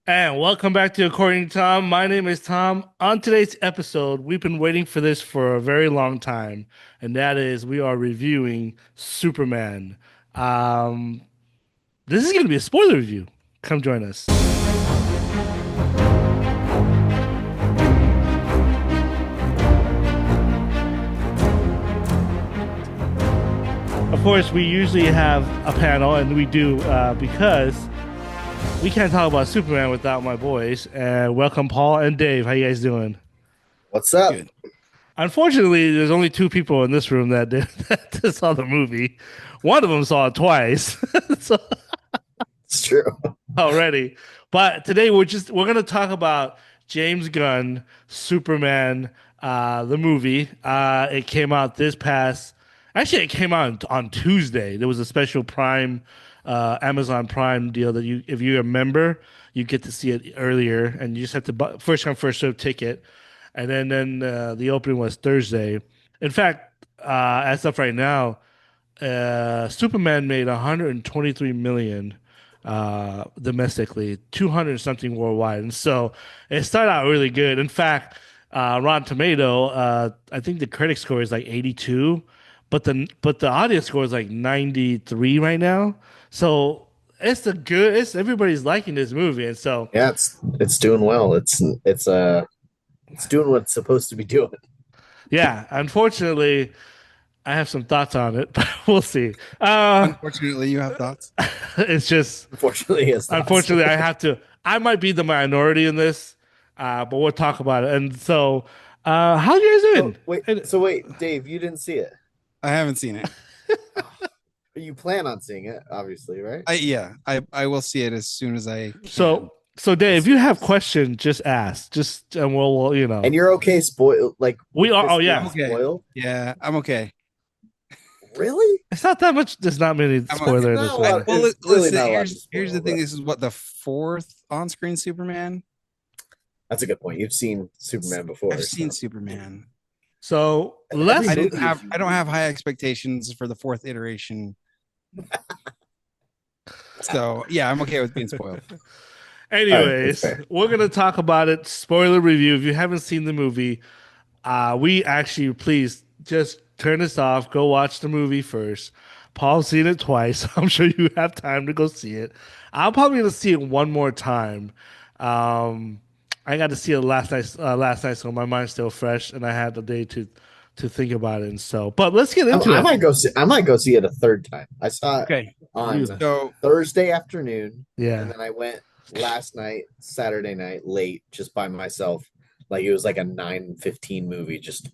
And welcome back to According to Tom. My name is Tom. On today's episode, we've been waiting for this for a very long time, and that is we are reviewing Superman. Um, this is going to be a spoiler review. Come join us. Of course, we usually have a panel, and we do because we can't talk about Superman without my boys. And welcome, Paul and Dave. How you guys doing? What's up? Good. Unfortunately, there's only two people in this room that did that saw the movie. One of them saw it twice, so It's true. already. But today we're gonna talk about James Gunn, Superman, the movie. It came out this past. Actually, it came out on Tuesday. There was a special Prime, Amazon Prime deal that if you're a member, you get to see it earlier, and you just have to buy first come first serve ticket. And then the opening was Thursday. In fact, as of right now, Superman made 123 million domestically, 200 something worldwide, and so it started out really good. In fact, Rotten Tomato, I think the critic score is like 82, but the audience score is like 93 right now. So it's everybody's liking this movie, and so Yeah, it's doing well. It's doing what it's supposed to be doing. yeah. Unfortunately, I have some thoughts on it, but we'll see. Uh, Unfortunately, you have thoughts. it's just Unfortunately, it's not. unfortunately I have to. I might be the minority in this, but we'll talk about it. And so, how you guys So doing? wait, And so wait, Dave, you didn't see it. I haven't seen it. You plan on seeing it, obviously, right? I will see it as soon as I can. so Dave, if you have questions, just ask. Just and we'll And you're okay spoil like we with are. this Oh being I'm yeah, okay. spoiled? Yeah, I'm okay. Really? it's not that much. There's not many I'm It's spoiler in okay. not this a lot. one. Well, It's really listen. not a lot to Here's the spoil, thing. but This is what the fourth on-screen Superman. that's a good point. You've seen Superman before, I've seen so Superman. So every let's. movie is I don't have unique. high expectations for the fourth iteration. So yeah, I'm okay with being spoiled. All right, that's Anyways, fair. we're gonna talk about it. Spoiler review. If you haven't seen the movie, we actually please just turn this off. Go watch the movie first. Paul's seen it twice. I'm sure you have time to go see it. I'm probably gonna see it one more time. Um, I got to see it last night, so my mind's still fresh, and I had the day to think about it. And so, but let's get into I it. might go see. I might go see it a third time. I saw it Okay. on So Thursday afternoon, and Yeah. then I went last night, Saturday night, late, just by myself. Like it was like a 9:15 movie, just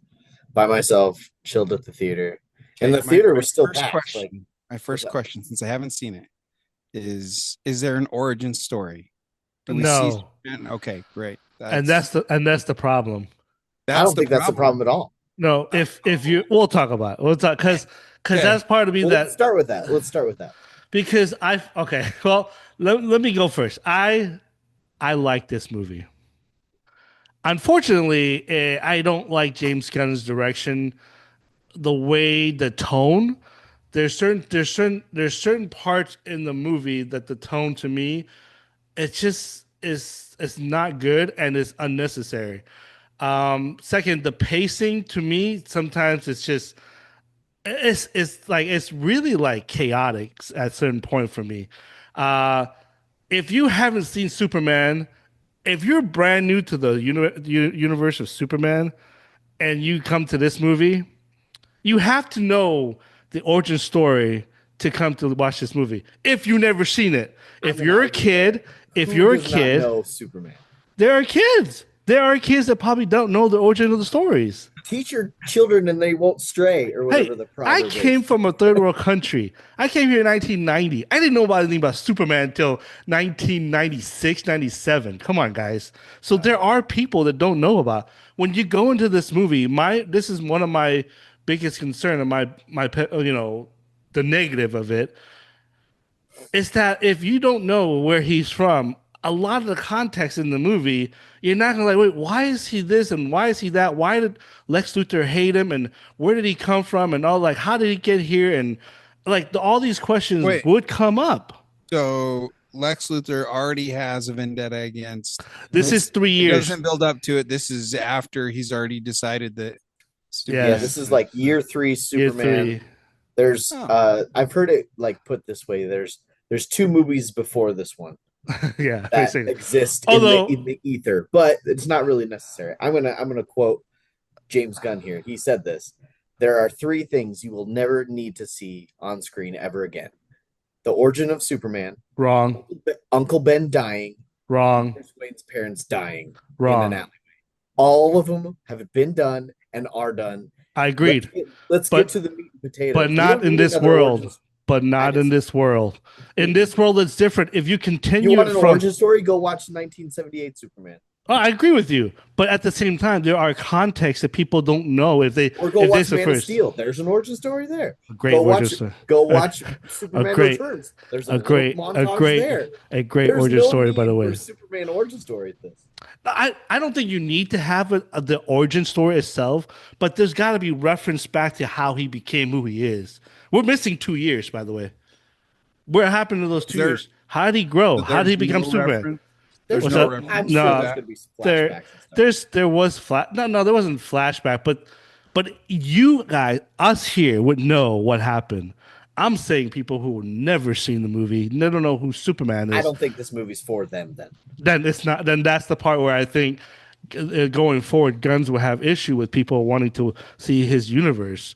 by myself, chilled at the theater, and okay, the theater my was still first packed. Like, question. My what's first up? question, since I haven't seen it, is there an origin story? Do we see No, Superman? Okay, great. and that's the problem. I That's don't the think that's the problem. problem at all. No, if you, we'll talk about it. We'll talk because Okay. that's part of me Well, let's that start with that. Let's start with that. because I okay. Well, let me go first. I like this movie. Unfortunately, I don't like James Gunn's direction, the way, the tone. There's certain parts in the movie that the tone to me it just is it's not good and it's unnecessary. Second, the pacing to me sometimes it's like it's really like chaotic at certain point for me. Uh, if you haven't seen Superman, if you're brand new to the universe of Superman and you come to this movie, you have to know the origin story to come to watch this movie. If you never seen it, I'm if gonna you're a argue that. kid, if Who you're a does not kid, know Superman? there are kids. There are kids that probably don't know the origin of the stories. Teach your children and they won't stray, or Hey, whatever the I proverb came is. from a third world country. I came here in 1990. I didn't know about anything about Superman until 1996, 97. Come on, guys. So there are people that don't know about. When you go into this movie, this is one of my biggest concern and the negative of it is that if you don't know where he's from, a lot of the context in the movie, you're not gonna like, wait, why is he this and why is he that? Why did Lex Luthor hate him and where did he come from and all how did he get here and all these questions Wait, would come up. so Lex Luthor already has a vendetta against. This is It's 3 years. doesn't build up to it. This is after he's already decided that Yeah, Superman. Yes, this is like year three year Superman. 3. There's Oh, I've heard it like put this way. There's two movies before this one Yeah, that basically. exist in Although the ether, but it's not really necessary. I'm gonna quote James Gunn here. He said this. There are three things you will never need to see on screen ever again: the origin of Superman, wrong, Uncle Ben dying, and wrong, Bruce Wayne's parents dying in an wrong. alley. All of them have been done and are done. I agreed, Let's get but to the meat and but potatoes. We not don't in need this another world. origin. But I not in disagree this world. In completely. this world, it's different. If you You continue want it an from, origin story? Go watch 1978 Superman, oh, I agree with you. But at the same time, there are contexts that people don't know or go if they watch the Man of first. Steel. There's an origin story there. A great Go origin watch story. Go A, watch a Superman great, Returns. There's a a little great, a montage great, there. a great There's origin no story. By the need for way, Superman origin story at this. I don't think you need to have the origin story itself, but there's got to be reference back to how he became who he is. We're missing 2 years, by the way. What happened to those is two there? years? How did he grow? So How did there's he become no Superman? reference. There's What's There's no up? I'm reference to sure No, there's that. gonna be there, flashbacks and stuff. there was flat. No, there wasn't flashback, but you guys, us here, would know what happened. I'm saying people who have never seen the movie, they don't know who Superman I is. don't think this movie's for them then. Then it's not. Then that's the part where I think going forward, Guns will have issue with people wanting to see his universe.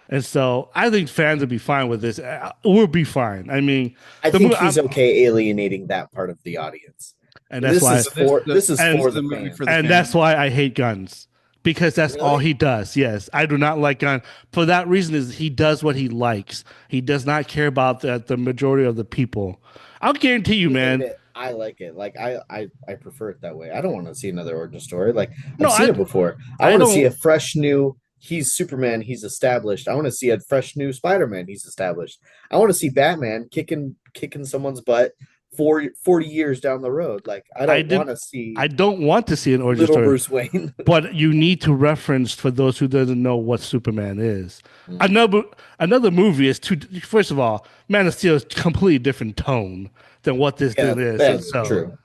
And so I think fans would be fine with this. We'll be fine. I mean, I the think movie, he's okay alienating that part of the audience. and that's This why is So this for the this is this and is for the the movie for the fans. and that's fans. why I hate Guns because that's all Really? he does. Yes, I do not like Gunn for that reason. Is he does what he likes. He does not care about the majority of the people. I'll guarantee you, Will man. admit I like it. Like I prefer it that way. I don't want to see another origin story. Like No, I've seen it before. I I want to see don't. a fresh new he's Superman, he's established. I want to see a fresh new Spider-Man, he's established. I want to see Batman kicking someone's butt 40 years down the road. Like I I don't did. want to see I don't want to see an origin little story. Bruce Wayne. But you need to reference for those who doesn't know what Superman is. Another another movie is too. First of all, Man of Steel is completely different tone than what this Yeah, thing is, and that's so true.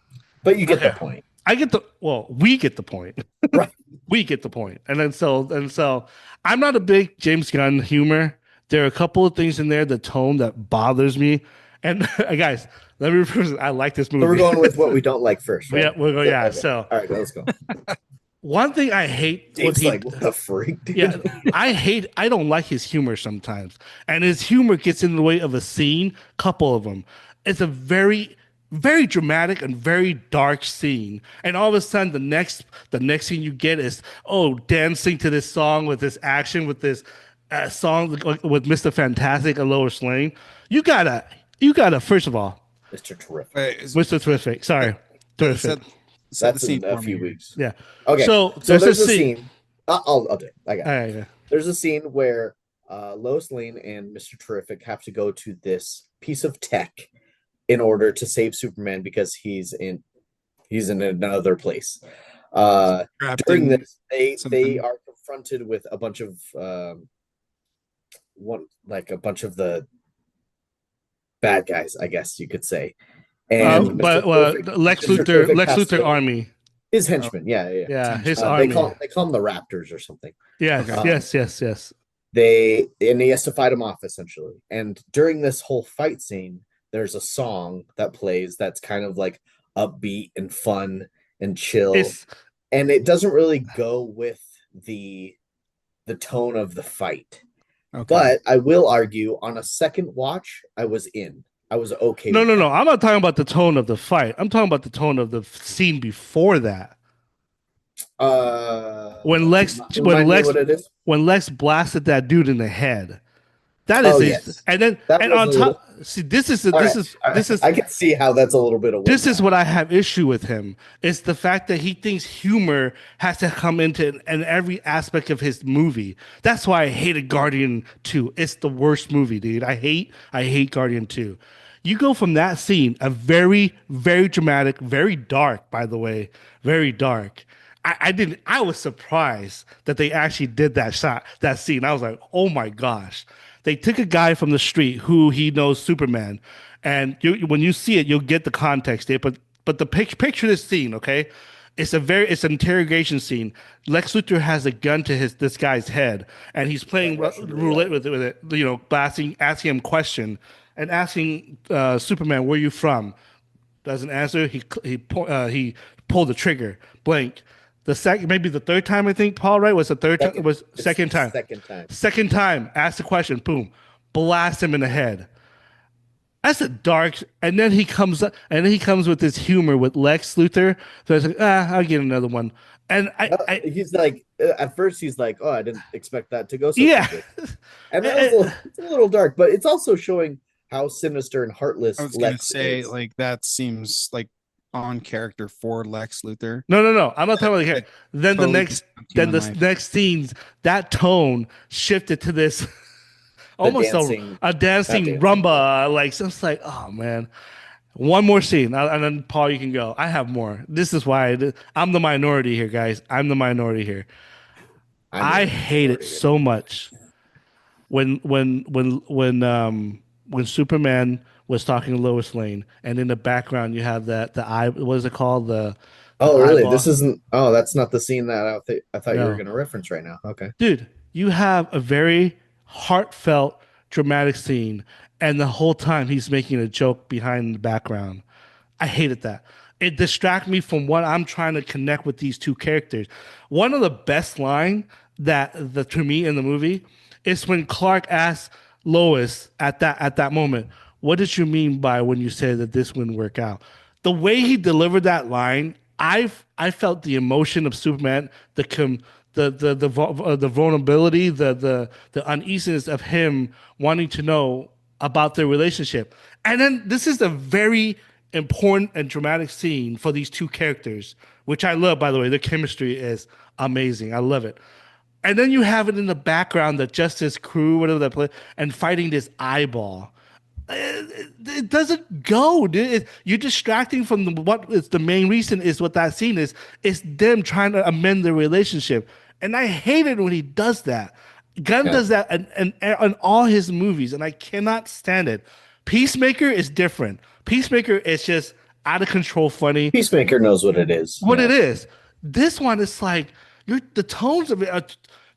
But you get the okay, point. I get the well, we get the point. Right. We get the point, and so I'm not a big James Gunn humor. There are a couple of things in there, the tone that bothers me. And guys, let me refer. I like this So we're movie. going with what we don't like first, Yeah, right? we'll go. So, Yeah. okay. So All right, let's go. one thing I hate what Dave's he like, what the freak, yeah, dude? I don't like his humor sometimes. And his humor gets in the way of a scene, couple of them. It's a very dramatic and very dark scene. And all of a sudden the next scene you get is dancing to this song with this action with this song with Mr. Fantastic and Lois Lane. You gotta first of all, Mr. Terrific. Wait, Mr. Terrific. Sorry. Terrific. set set the That's scene in a for me few here. weeks. Yeah. Okay, So so there's a there's a scene. scene. I'll do it. I got All it. right, yeah. There's a scene where Lois Lane and Mr. Terrific have to go to this piece of tech in order to save Superman because he's in another place. Trapped During in this, they something. are confronted with a bunch of a bunch of the bad guys, I guess you could say. And Mr. But Terrific, Lex Mr. Luthor, Terrific Lex has Luthor to army. his Oh, henchmen. Yeah, yeah, Yeah, his attention. yeah. army. They call them the Raptors or something. Yes, Okay. yes, yes, yes. And he has to fight them off essentially. And during this whole fight scene, there's a song that plays that's kind of like upbeat and fun and chill, It's and it doesn't really go with the tone of the fight. Okay. But I will argue on a second watch, I was in. I was okay no, with no, no. that. I'm not talking about the tone of the fight. I'm talking about the tone of the scene before that. When Lex, when Remind me Lex, what it is. when Lex blasted that dude in the head. That Oh is a, yes, and then that and was on a little. top. See, this is All right, all right. this is I can see how that's a little bit of this is whiplash. what I have issue with him. It's the fact that he thinks humor has to come into in every aspect of his movie. That's why I hated Guardian 2. It's the worst movie, dude. I hate Guardian 2. You go from that scene, a very dramatic, very dark, by the way, very dark. I didn't. I was surprised that they actually did that scene. I was like, oh my gosh, They took a guy from the street who he knows Superman, and when you see it, you'll get the context there. But the picture this scene, okay? It's an interrogation scene. Lex Luthor has a gun to his this guy's head, and he's Like playing Russian roulette roulette. with it. Asking him question and asking Superman, "Where you from?" Doesn't answer. He pulled the trigger. Blank. The second, maybe the third time, I think Paul, right, was the third time. Second, Was it's second the time. second time. Second time. Ask the question. Boom. Blast him in the head. That's a dark. And then he comes with this humor with Lex Luthor. So it's like, I'll get another one. And He's like, at first he's like, oh, I didn't expect that to go so yeah. quickly, and that was Eh, it's a little dark, but it's also showing how sinister and I heartless was gonna Lex say is. like that seems like on character for Lex Luthor. no, no, no. I'm not talking about the That character. Then the totally next, didn't come to then my the mind. next scenes, that tone shifted to this The almost dancing, a not dancing dancing, but rumba. Like, so it's like, oh man. One more scene, and then Paul, you can go. I have more. This is why I'm the minority here, guys. I'm the minority here. I'm I in the hate it minority. so much when Superman was talking to Lois Lane, and in the background you have that the eye. What is it called? The Oh, really? This eyeball. isn't. Oh, that's not the scene that I thought you were No, going to reference right now. Okay. dude, you have a very heartfelt, dramatic scene, and the whole time he's making a joke behind the background. I hated that. It distracted me from what I'm trying to connect with these two characters. One of the best line that the to me in the movie is when Clark asks Lois at that moment, "What did you mean by when you said that this wouldn't work out?" The way he delivered that line, I felt the emotion of Superman, the vulnerability, the uneasiness of him wanting to know about their relationship. And then this is a very important and dramatic scene for these two characters, which I love, by the way. Their chemistry is amazing. I love it. And then you have it in the background, the Justice crew, whatever that play, and fighting this eyeball. It doesn't go, dude. You're distracting from what is the main reason is what that scene is. It's them trying to amend the relationship. And I hate it when he does that. Gunn Yeah. does that in all his movies, and I cannot stand it. Peacemaker is different. Peacemaker is just out of control funny. Peacemaker knows what it is. What it Yeah. is. This one is like the tones of it are,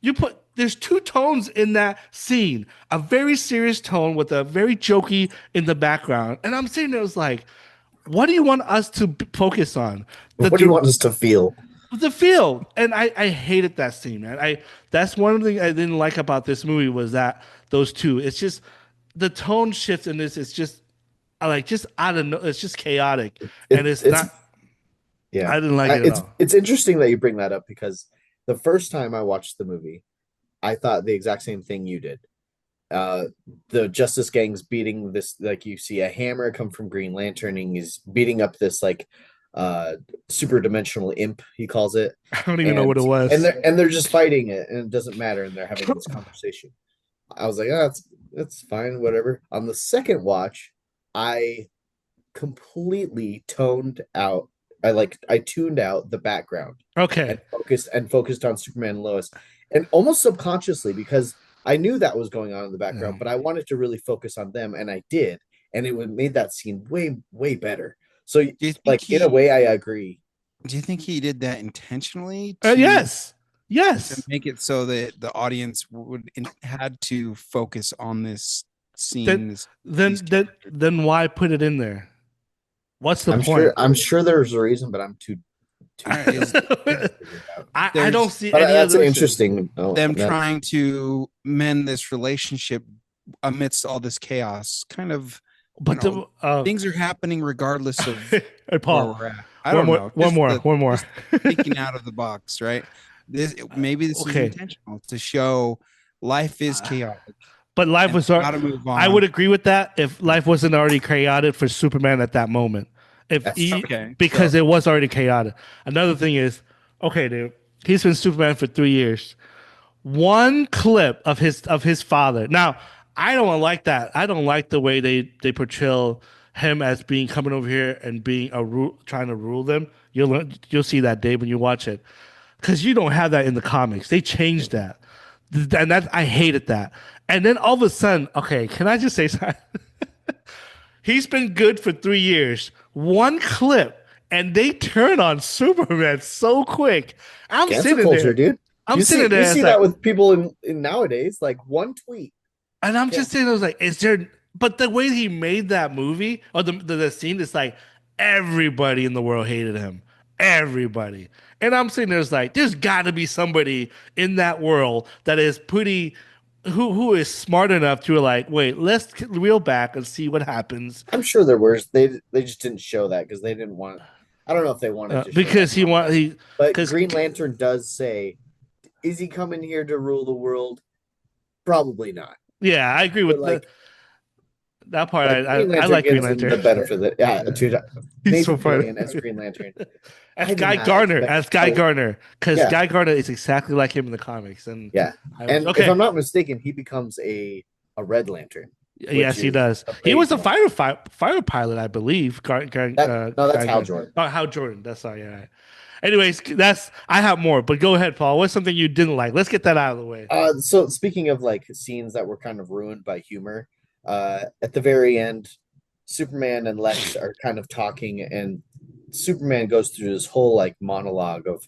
you put there's two tones in that scene. A very serious tone with a very jokey in the background. And I'm sitting there was like, what do you want us to focus on? The What do you want us to feel? the field. And I hated that scene, man. I That's one of the things I didn't like about this movie was that those two. It's just the tone shift in this is just I like just out of no, it's just chaotic. And it's It's not yeah. I didn't like it at all. It's interesting that you bring that up because the first time I watched the movie, I thought the exact same thing you did. uh the Justice Gang's beating this, like you see a hammer come from Green Lantern and he's beating up this like uh super dimensional imp, he calls it. I don't even know And what it was. they're just fighting it and it doesn't matter and they're having this conversation. I was like, oh, that's fine, whatever. On the second watch, I completely toned out. I tuned out the background Okay. and focused on Superman and Lois, and almost subconsciously because I knew that was going on in the Yeah. background, but I wanted to really focus on them, and I did, and it would made that scene way better. So, Do you think like in a he way, I agree. do you think he did that intentionally to Yes. Yes. make it so that the audience had to focus on this Then scene, these characters? then why put it in there? What's the I'm sure. point? I'm sure there's a reason, but I'm All too right, is busy to figure it out. I don't there's see But any that's other an reason. interesting. Oh, them that trying to mend this relationship amidst all this chaos, kind of, But the things are happening regardless of hey where Paul, we're at. I don't know, one more. just thinking out of the box, right? This is Okay. intentional to show life is chaotic But life and was we got to move I would on. agree with that if life wasn't already chaotic for Superman at that moment. If that's true. he Okay, so because it was already chaotic. Another thing is, okay, dude, he's been Superman for 3 years. One clip of his father. Now, I don't like that. I don't like the way they portray him as being coming over here and being trying to rule them. You'll see that, Dave, when you watch it, because you don't have that in the comics. They changed that. And that I hated that. And then all of a sudden, okay, can I just say something? He's been good for 3 years. One clip, and they turn on Superman so quick. I'm Cancel sitting culture, there. dude. I'm sitting You there. see It's that like, with people in nowadays, like one tweet. and I'm just Cancel. saying, I was like, is there? But the way he made that movie or the scene is like everybody in the world hated him. Everybody. And I'm sitting there, it's like, there's got to be somebody in that world that is pretty, who is smart enough to like, wait, let's reel back and see what happens. I'm sure there were. They just didn't show that because they didn't want. I don't know if they wanted to show that Because context. But because Green Lantern does say, "Is he coming here to rule the world? Probably not." yeah, I agree But with that part. like Green I Lantern like Green gives him Lantern. the benefit that yeah, Yeah, dude, he's so Nathan funny. Fillion as Green Lantern. As I did Guy not Garner, expect. as Guy Garner, because Yeah, Guy Garner is exactly like him in the comics, and yeah. I was And if I'm okay. not mistaken, he becomes a Red Lantern, which Yes, he is does. He was a amazing. fire pilot, I believe. That no, that's Guy Hal Garner. Jordan. Oh, Hal Jordan. That's all. Yeah. Anyways, that's I have more, but go ahead, Paul. What's something you didn't like? Let's get that out of the way. So speaking of like scenes that were kind of ruined by humor, at the very end, Superman and Lex are kind of talking, and Superman goes through this whole like monologue of,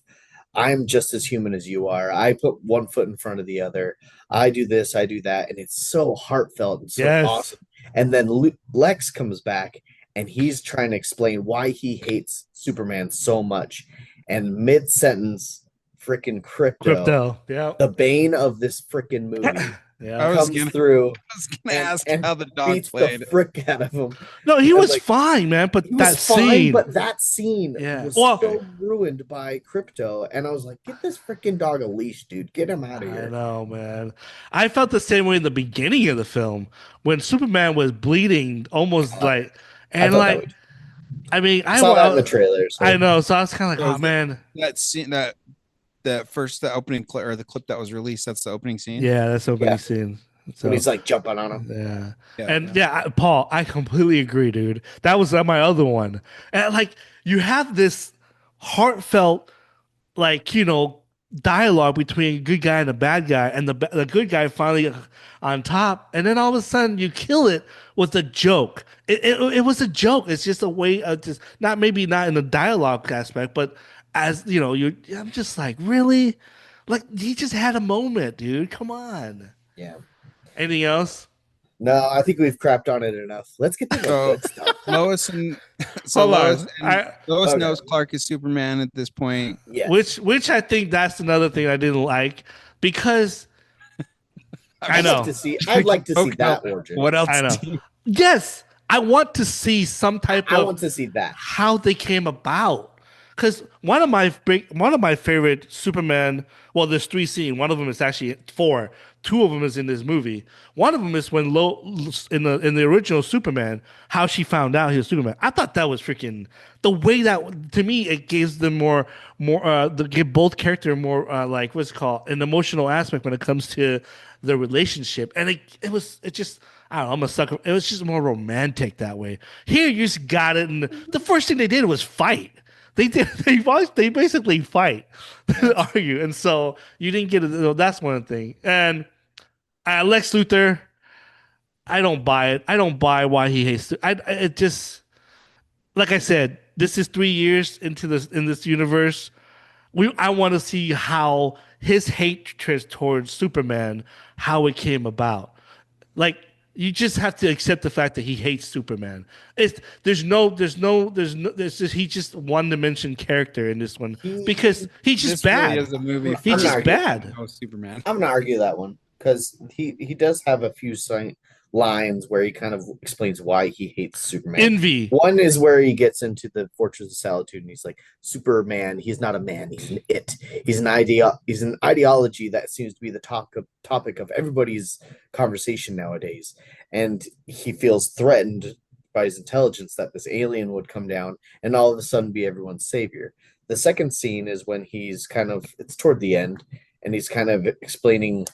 "I'm just as human as you are. I put one foot in front of the other. I do this, I do that," and it's so heartfelt and so Yes. awesome. And then Lex comes back, and he's trying to explain why he hates Superman so much, and mid sentence, freaking Crypto, Crypto. Yeah. the bane of this freaking movie, I Yeah. was comes gonna through I was gonna ask and how the dog beats the played. frick out of him. No, he And was like fine, man. he But was that fine, scene. but that scene Yeah. was Well, so ruined by Crypto. And I was like, get this freaking dog a leash, dude. Get him out of I here. know, man. I felt the same way in the beginning of the film when Superman was bleeding, almost Uh, like, I and thought that like, was I mean, I saw that in the trailer, I so know, so I was kind of So like, oh is man, that scene that first the opening clip or the clip that was released? That's the opening scene. yeah, that's opening yeah. scene. When So he's like jumping on him. yeah, Yeah, and yeah. yeah, Paul, I completely agree, dude. That was my other one, and like, you have this heartfelt like dialogue between a good guy and a bad guy, and the good guy finally on top, and then all of a sudden you kill it with a joke. It was a joke. It's just a way of just not maybe not in the dialogue aspect, but as you know, you I'm just like really, like he just had a moment, dude. Come on. Yeah. Anything else? No, I think we've crapped on it enough. Let's get to the So good stuff. Lois and so Hold on. Lois Okay. knows Clark is Superman at this point. Yes. Which I think that's another thing I didn't like because I I was know. I'd like to see okay, no, that origin. what else I know. do you Yes, I want to see some type I of want to see that. how they came about. Because one of my favorite Superman. Well, there's three scenes. One of them is actually four. Two of them is in this movie. One of them is when in the original Superman, how she found out he was Superman. I thought that was freaking the way that to me it gives them more give both character more like what's it called an emotional aspect when it comes to the relationship. And it just I don't know, I'm a sucker. It was just more romantic that way. Here you just got it, and the first thing they did was fight. They did. They basically fight, Yeah. argue, and so you didn't get it. That's one thing. And Lex Luthor, I don't buy it. I don't buy why he hates. It just like I said. This is 3 years into this in this universe. I want to see how his hatred towards Superman, how it came about. Like you just have to accept the fact that he hates Superman. It's there's just he's just one dimension character in this one because He he's just this really bad. is a movie He's I'm for not just arguing. bad. oh, Superman. I'm gonna argue that one because he does have a few lines where he kind of explains why he hates Superman. Envy. One is where he gets into the Fortress of Solitude and he's like, Superman, he's not a man, he's an it. He's an ideology that seems to be the topic of everybody's conversation nowadays. And he feels threatened by his intelligence that this alien would come down and all of a sudden be everyone's savior. The second scene is when he's kind of it's toward the end and he's kind of explaining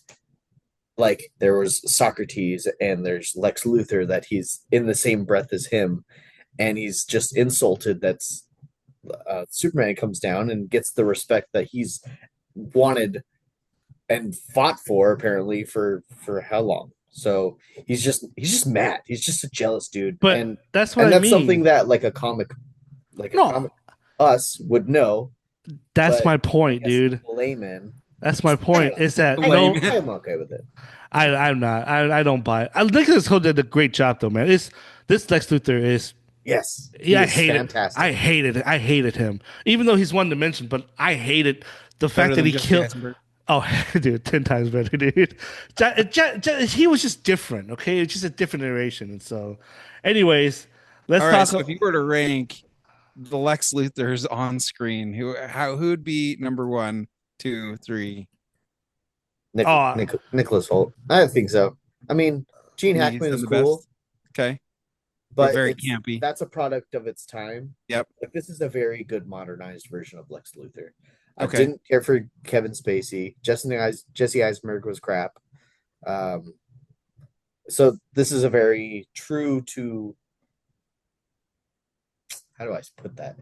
like there was Socrates and there's Lex Luthor that he's in the same breath as him, and he's just insulted that's Superman comes down and gets the respect that he's wanted and fought for apparently for how long. So he's just mad. He's just a jealous dude, But and that's what and I that's something mean. that like a No, comic us would know, that's but my I point, guess dude. the layman, That's my I don't point. know. Is that Lame. no, I'm okay with it. I'm not. I don't buy it. I think this whole did a great job though, man. This Lex Luthor is. Yes, he Yeah, I is hate it. I fantastic. hated it. I hated him. Even though he's one dimension, but I hated the fact Better that than he Jesse killed. Eisenberg. Oh, dude, 10 times better, dude. He was just different. Okay, it's just a different iteration. And so, anyways, let's All right, talk. so if you were to rank the Lex Luthors on screen, who would be number one, two, three? Oh, Nicholas Holt. I think so. I mean, Gene You think he's Hackman done is the cool, best? Okay, but but very it's campy. that's a product of its time. Yep. Like this is a very good modernized version of Lex Luthor. I Okay. didn't care for Kevin Spacey. Jesse Eisenberg was crap. Um, so this is a very true to how do I put that?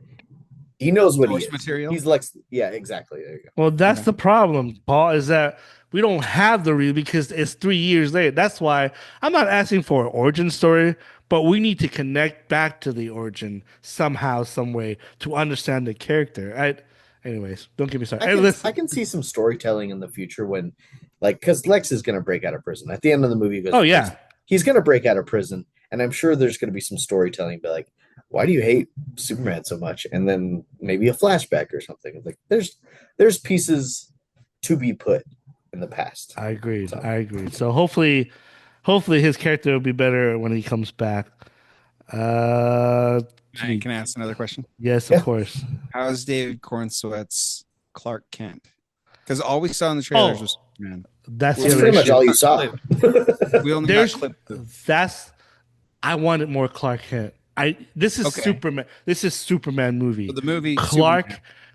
He knows what he Source is. material. He's Lex. Yeah, exactly. There you go. well, that's Okay. the problem, Paul, is that we don't have the real because it's 3 years later. That's why I'm not asking for an origin story, but we need to connect back to the origin somehow, some way to understand the character. Anyways, don't get me started. I Hey, can I listen. can see some storytelling in the future when, like, because Lex is gonna break out of prison at the end of the movie. He goes Oh to prison. yeah, He's gonna break out of prison, and I'm sure there's gonna be some storytelling. Be like, why do you hate Superman so much? And then maybe a flashback or something. Like, there's pieces to be put in the past. I agreed. So I agreed. So hopefully his character will be better when he comes back. Give me Can I ask another question? yes, of yeah. course. How's David Cornsweat's Clark Kent? Because all we saw in the trailers was Oh, Superman. that's We the That's other only pretty much issue. all you got saw. clip. We only got There's clip of. that's I wanted more Clark Kent. I This is Okay. Superman. This is Superman So movie. the movie Superman Clark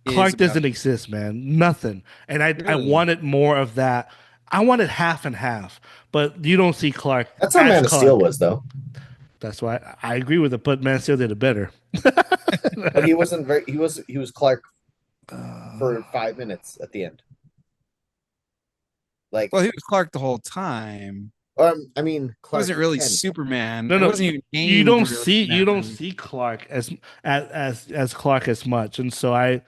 is Clark about doesn't exist, man. Nothing. And I really. wanted more of that. I wanted half and half, but you don't see Clark That's how as Man of Steel Clark. was, though. That's why I agree with it, but Man still did it better. But he wasn't very. He was Clark Uh, for 5 minutes at the end. Like, Well, he was Clark the whole time. I mean, He Clark wasn't really Kent. Superman. No, It no, wasn't even you named don't really see in you that don't movie. see Clark as Clark as much, and so I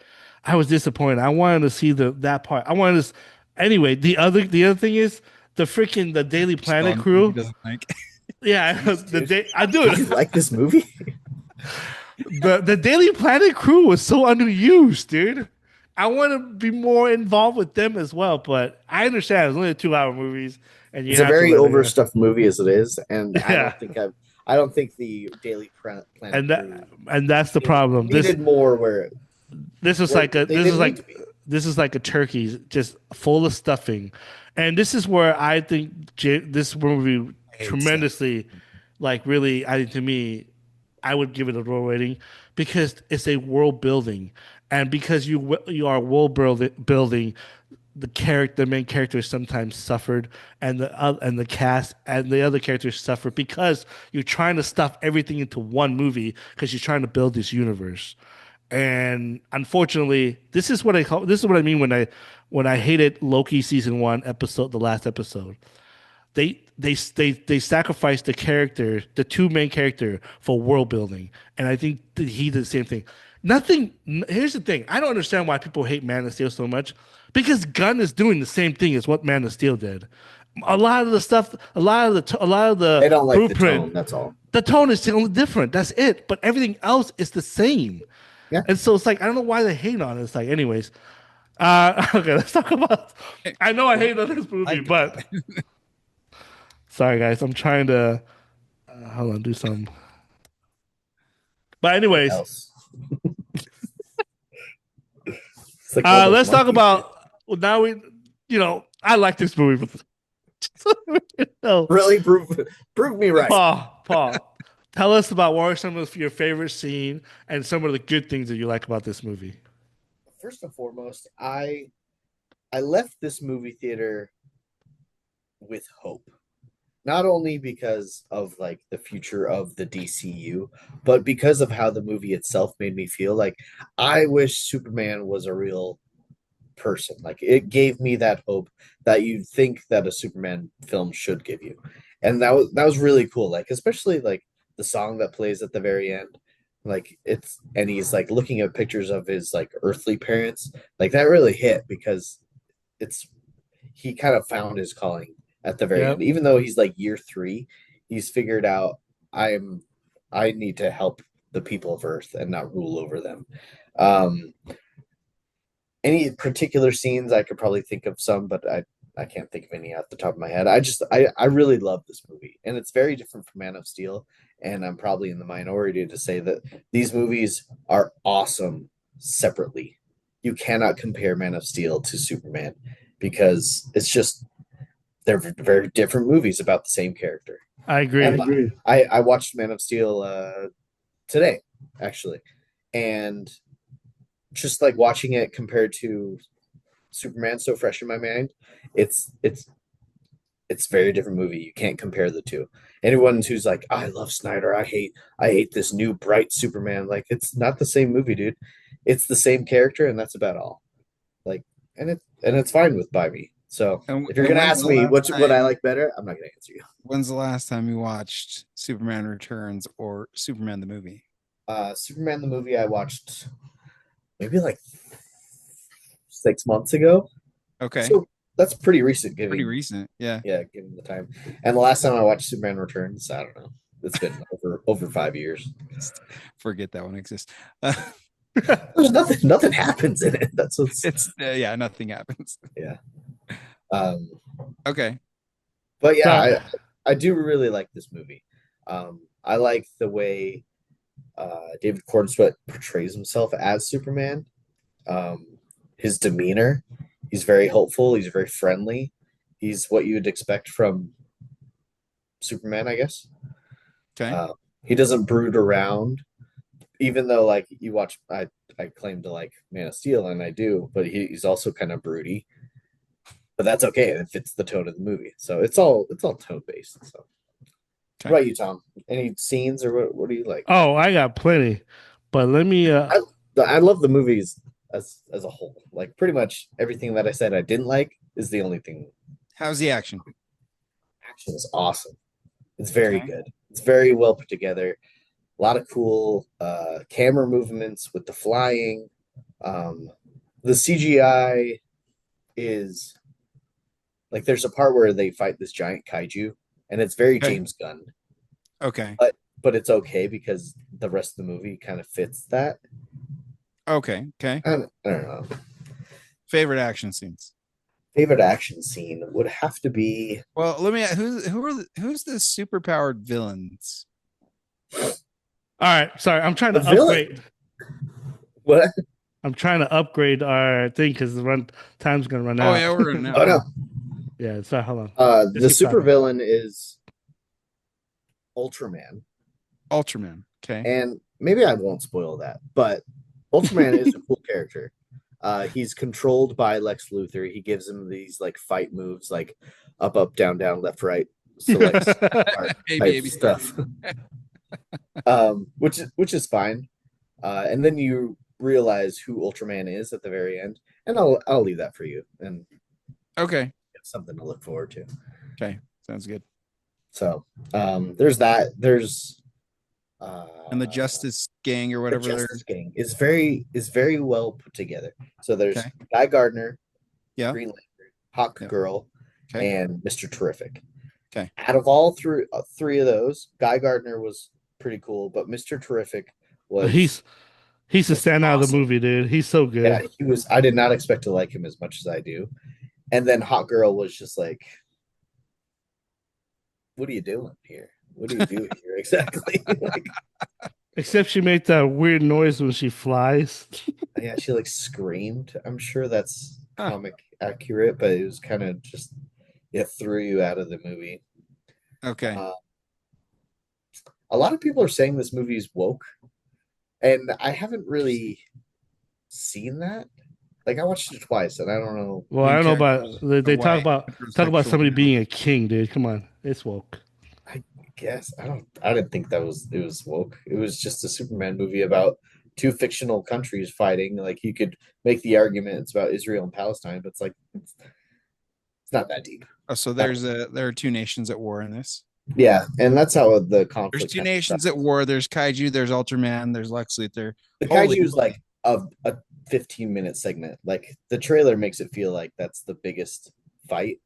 was disappointed. I wanted to see that part. I wanted to. Anyway, the other thing is the Daily Still Planet on movie he crew. doesn't like. Yeah, Jeez, the dude. day I do Did it. you like this movie? The Daily Planet crew was so underused, dude. I want to be more involved with them as well, but I understand it's only a 2 hour movies, and you It's a have to very let it go. overstuffed movie as it is, and I Yeah, don't think I don't think the Daily Planet and crew that's the problem. needed more This is where like a they this is didn't need like to be. this is like a turkey just full of stuffing, and this is where I think this movie I hate stuff. tremendously, like really, I to me, I would give it a low rating because it's a world building, and because you are building, the main character sometimes suffered, and the cast and the other characters suffered because you're trying to stuff everything into one movie because you're trying to build this universe. And unfortunately, this is what I mean when I hated Loki season 1 episode, the last episode. They sacrificed the two main character for world building, and I think that he did the same thing. Here's the thing: I don't understand why people hate Man of Steel so much because Gunn is doing the same thing as what Man of Steel did. A lot of the stuff, a lot of the They don't like the blueprint, tone. That's all. the tone is only different. That's it. But everything else is the same. Yeah. And so it's like I don't know why they hate on it. It's like, anyways. Okay, let's talk about. I know I hate on this movie, Like but sorry guys, I'm trying to hold on, do some. But What anyways, else? It's like one of those let's talk monkey shit. about. Well, now I like this movie. No, Really prove me right. Paul, tell us about what are some of your favorite scene and some of the good things that you like about this movie. First and foremost, I left this movie theater with hope. Not only because of like the future of the DCU, but because of how the movie itself made me feel. Like I wish Superman was a real person. Like it gave me that hope that you think that a Superman film should give you. And that was really cool. Like especially like the song that plays at the very end. Like it's and he's like looking at pictures of his like earthly parents. Like that really hit because it's he kind of found his calling at the very end. Yep. Even though he's like year 3, he's figured out I'm I need to help the people of Earth and not rule over them. Um, any particular scenes I could probably think of some, but I can't think of any off the top of my head. I really love this movie, and it's very different from Man of Steel. And I'm probably in the minority to say that these movies are awesome separately. You cannot compare Man of Steel to Superman because it's just they're very different movies about the same character. I And agree. I watched Man of Steel today, actually, and just like watching it compared to Superman, so fresh in my mind, it's it's it's a very different movie. You can't compare the two. Anyone who's like, I love Snyder, I hate this new bright Superman, like it's not the same movie, dude. It's the same character, and that's about all. Like, and it's fine with by me. So if you're And gonna ask me what I like better, I'm not gonna answer you. when's the last time you watched Superman Returns or Superman the movie? Superman the movie I watched maybe like 6 months ago. Okay. So that's pretty recent, Pretty giving recent. Yeah. yeah, given the time. And the last time I watched Superman Returns, I don't know. It's been over 5 years. Just forget that one exists. There's nothing happens in it. That's what's It's yeah, nothing happens. yeah. Um, Okay. but yeah, So I do really like this movie. I like the way David Cornsweet portrays himself as Superman. Um, his demeanor, he's very hopeful. He's very friendly. He's what you'd expect from Superman, I guess. Okay. Uh, he doesn't brood around, even though like you watch, I claim to like Man of Steel, and I do, but he's also kind of broody. But that's okay. It fits the tone of the movie, so it's all tone based. So, what Okay. about you, Tom? Any scenes or what do you like? oh, I got plenty. But let me I I love the movies as a whole. Like pretty much everything that I said I didn't like is the only thing. How's the action? Action is awesome. It's very Okay. good. It's very well put together. A lot of cool camera movements with the flying. Um, the CGI is like there's a part where they fight this giant kaiju, and it's very Okay. James Gunn, Okay. but it's okay because the rest of the movie kind of fits that. Okay. Okay. I don't know. Favorite action scenes. Favorite action scene would have to be Well, let me who's the super powered villains? all right, sorry, I'm trying the to villain. upgrade. What? I'm trying to upgrade our thing because the run time's gonna run Oh yeah, out. we're in now. Oh no. Yeah, sorry, hold on. Just The keep super talking. villain is Ultraman, Ultraman. Okay. and maybe I won't spoil that, but Ultraman is a cool character. He's controlled by Lex Luthor. He gives him these like fight moves, like up, down, down, left, right, select art Maybe, type maybe. stuff. Which is fine. And then you realize who Ultraman is at the very end, and I'll leave that for you, and Okay. it's something to look forward to. Okay. Sounds good. So there's that. There's And the uh, Justice Gang or the whatever they're Justice Gang is very well put together. So there's okay. Guy Gardner, Yeah. Green Lantern, Hawk Yeah. Girl, Okay. and Mr. Terrific. Okay. Out of all three of those, Guy Gardner was pretty cool, but Mr. Terrific was he's he's the was standout of the awesome. movie, dude. He's so Yeah, good. he was. I did not expect to like him as much as I do. And then Hot Girl was just like, "What are you doing here? What are you doing here exactly?" Like, Except she made that weird noise when she flies. yeah, she like screamed. I'm sure that's Huh. comic accurate, but it was kind of just it threw you out of the movie. Okay. Uh, a lot of people are saying this movie is woke, and I haven't really seen that. Like I watched it twice, and I don't know. Well, I Main don't know characters about they are talk white, about heterosexual somebody male. being a king, dude. Come on, it's woke. I guess I don't. I didn't think that was it was woke. It was just a Superman movie about two fictional countries fighting. Like you could make the argument it's about Israel and Palestine, but it's not that deep. Oh, so Not- there are two nations at war in this. yeah, and that's how the There's conflict two kind of nations at starts. war. There's Kaiju, there's Ultraman, there's Lex Luthor. The Holy kaiju is moly. like a 15-minute segment. Like the trailer makes it feel like that's the biggest fight.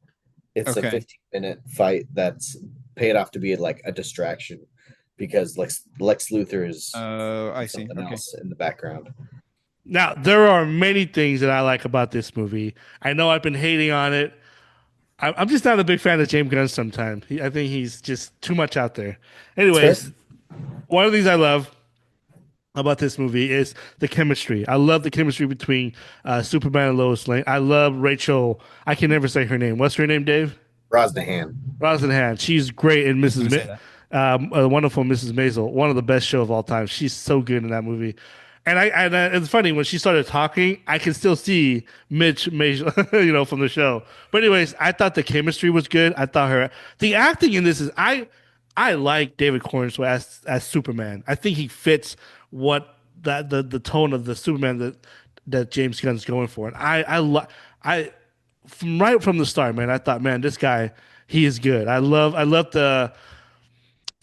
It's a Okay. 15-minute fight that's paid off to be like a distraction because Lex Luthor is I see. something Okay. else in the background. Now, there are many things that I like about this movie. I know I've been hating on it. I'm just not a big fan of James Gunn sometimes. I think he's just too much out there. It's fair. Anyways, one of the things I love about this movie is the chemistry. I love the chemistry between Superman and Lois Lane. I love Rachel. I can never say her name. What's her name, Dave? Rosnahan. Rosalind. She's great in I was going to say that. A Wonderful Mrs. Maisel. One of the best show of all time. She's so good in that movie. It's funny when she started talking, I can still see Mitch Maisel, from the show. But anyways, I thought the chemistry was good. I thought the acting in this is I like David Cornswell as Superman. I think he fits what the tone of the Superman that James Gunn's going for. And I from right from the start, man, I thought, man, this guy, he is good. I love the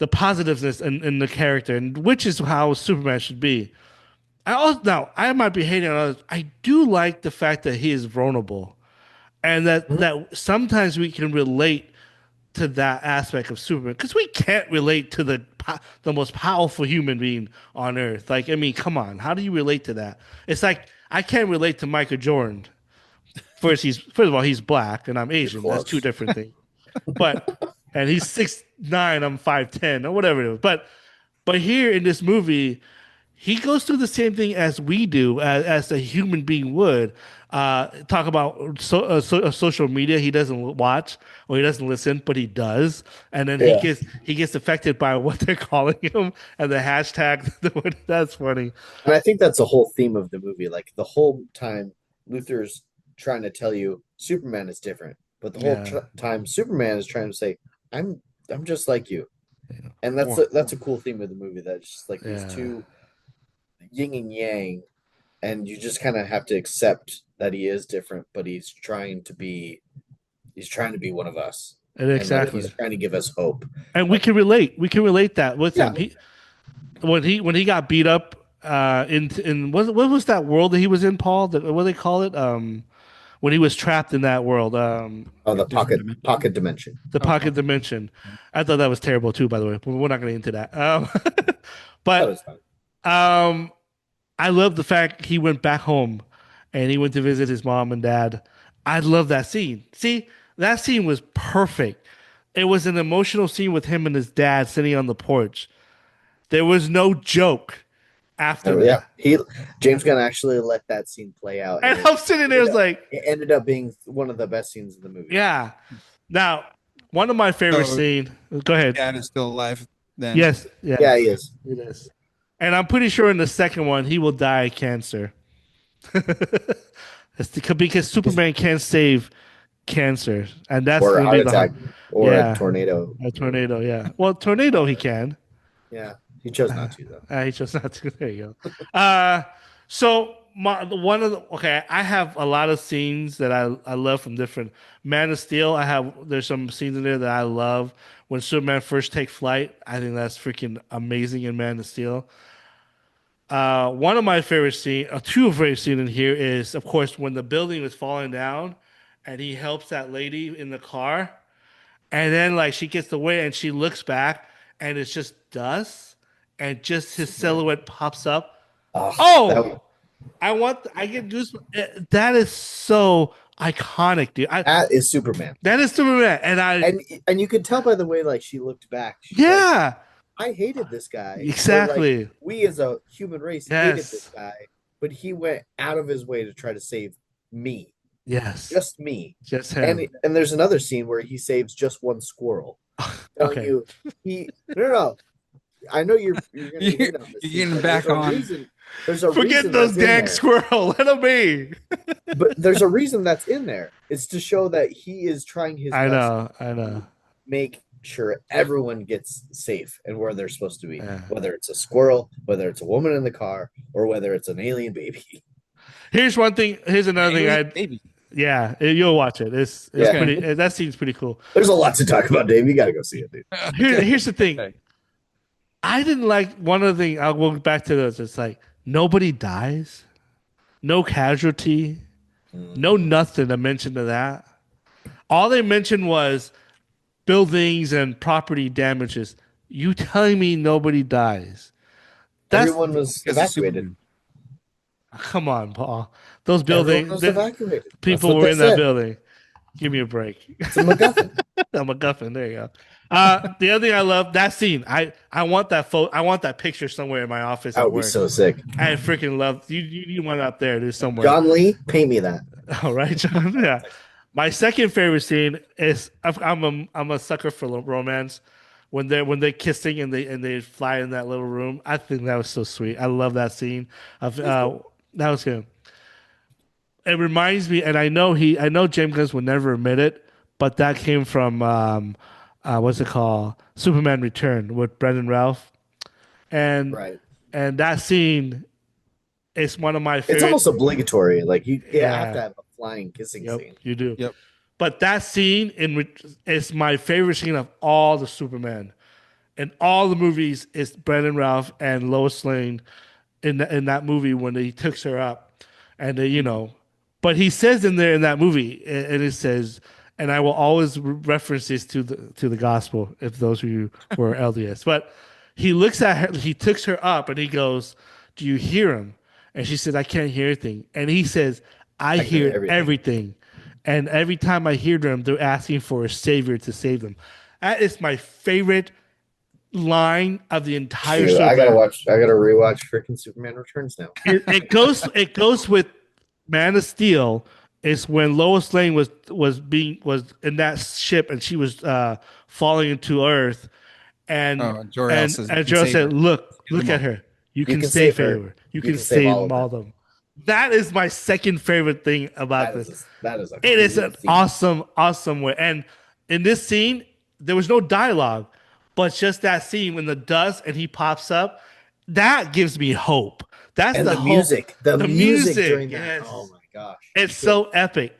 positiveness in the character, and which is how Superman should be. Now I might be hating on others. I do like the fact that he is vulnerable, and that sometimes we can relate to that aspect of Superman because we can't relate to the most powerful human being on earth. Like, I mean, come on, how do you relate to that? It's like I can't relate to Michael Jordan. First of all, he's black and I'm You're Asian. That's two close. different things. But and he's 6'9", I'm 5'10", or whatever it is. But here in this movie, he goes through the same thing as we do, as a human being would. Talk about social media. He doesn't watch or he doesn't listen, but he does, and then he Yeah. gets affected by what they're calling him and the hashtag. That's funny. And I think that's the whole theme of the movie. Like the whole time, Luther's trying to tell you Superman is different, but the whole Yeah. time Superman is trying to say, "I'm I'm just like you," and Well, that's a cool theme of the movie. That's just like these Yeah. two yin and yang, and you just kind of have to accept that he is different, but he's trying to be one of us, And and like he's exactly. trying to give us hope. And we Like can relate. We can relate that with yeah, him. When he got beat up in what was that world that he was in, Paul? What do they call it? When he was trapped in that world, oh the different pocket dimension. dimension. the Oh, pocket fuck. dimension. I thought that was terrible too, by the way. But we're not going to into that. That But was fun. um, I love the fact he went back home and he went to visit his mom and dad. I love that scene. See, that scene was perfect. It was an emotional scene with him and his dad sitting on the porch. There was no joke after Oh, yeah, that. he James Gunn actually let that scene play out, and And I'm sitting there, it's like, it ended up being one of the best scenes in the movie. yeah. Now, one of my favorite So scene. Go ahead. dad is still alive then. Yes, Yeah, he yes, is. it is. And I'm pretty sure in the second one he will die of cancer. Because He's Superman can't save cancer, and that's or a gonna heart be the attack or a yeah, tornado. a tornado. Yeah, well, tornado he can. Yeah, he chose not to though. He chose not to. There you go. So one of the okay, I have a lot of scenes that I love from different Man of Steel. There's some scenes in there that I love when Superman first take flight. I think that's freaking amazing in Man of Steel. One of my favorite two favorite scene in here is, of course, when the building is falling down, and he helps that lady in the car, and then like she gets away and she looks back, and it's just dust, and just his Superman. silhouette pops up. Oh, Oh, I get goosebumps. That is so iconic, dude. that is Superman. That is Superman, and And you could tell by the way like she looked back. She's like, yeah, I hated this guy, or like exactly. we as a human race hated this Yes, guy, but he went out of his way to try to save me, yes, just me. just And him. there's another scene where he saves just one squirrel, telling Okay, you he no. I know you're gonna You're, hate on this you're scene, getting but there's back a on. reason. There's a forget reason those that's in dang there. squirrel. Let him be. But there's a reason that's in there. It's to show that he is trying his I best know, I to know. make sure everyone gets safe and where they're supposed to be, Yeah. whether it's a squirrel, whether it's a woman in the car, or whether it's an alien baby. Here's one thing. Here's An another thing. alien baby. Yeah, you'll watch it. It's Yeah, Okay. pretty. That seems pretty cool. there's a lot to talk about, Dave. You got to go see it, dude. Okay. Here's the thing. Okay. I didn't like one of the things. I'll go back to this. It's like nobody dies, no casualty, no Mhm. nothing to mention to that. All they mentioned was buildings and property damages. You telling me nobody dies? That's Everyone was Because of evacuated. Superman. come on, Paul. Those Everyone buildings, was evacuated. That's people what were they in that said. building. Give me a break. It's a MacGuffin. I'm a guffin. There you go. The other thing I love that scene. I want that photo. I want that picture somewhere in my office That at would be work. so sick. I freaking love you want it up there. There's somewhere. John Lee, pay me that. All right, John. Yeah. My second favorite scene is I'm a sucker for romance. When they're kissing and they fly in that little room. I think that was so sweet. I love that scene. Of That's cool. that was good. It reminds me, and I know James Gunn would never admit it, but that came from what's it called? Superman Return with Brendan Ralph, and Right. and that scene is one of my It's favorite. almost obligatory. Like you have to Yeah, have a flying kissing yep, scene. you do. Yep. But that scene is my favorite scene of all the Superman. In all the movies, it's Brendan Ralph and Lois Lane in that movie when he takes her up, and but he says in there in that movie, and it says, and I will always reference this to the gospel if those of you who are LDS, but he looks at her, he takes her up, and he goes, "Do you hear him?" And she said, "I can't hear anything," and he says, "I I hear hear everything. everything." And every time I hear them, they're asking for a savior to save them. That is my favorite line of the entire Shoot, I gotta Superman. watch. I gotta rewatch freaking Superman Returns now. It goes with Man of Steel is when Lois Lane was in that ship and she was falling into Earth and Oh, Jor-El says you can Joe save said, her. "Look, Save them look at all. her. You You can can save save her. her. You You can can save save all of all them. of them." That is my second favorite thing about this. That is a It is cool an scene. awesome, awesome way. And in this scene, there was no dialogue, but just that scene when the dust and he pops up, that gives me hope. That's And the hope. the The music music, during that. Oh yes. my gosh, It's shit. so epic.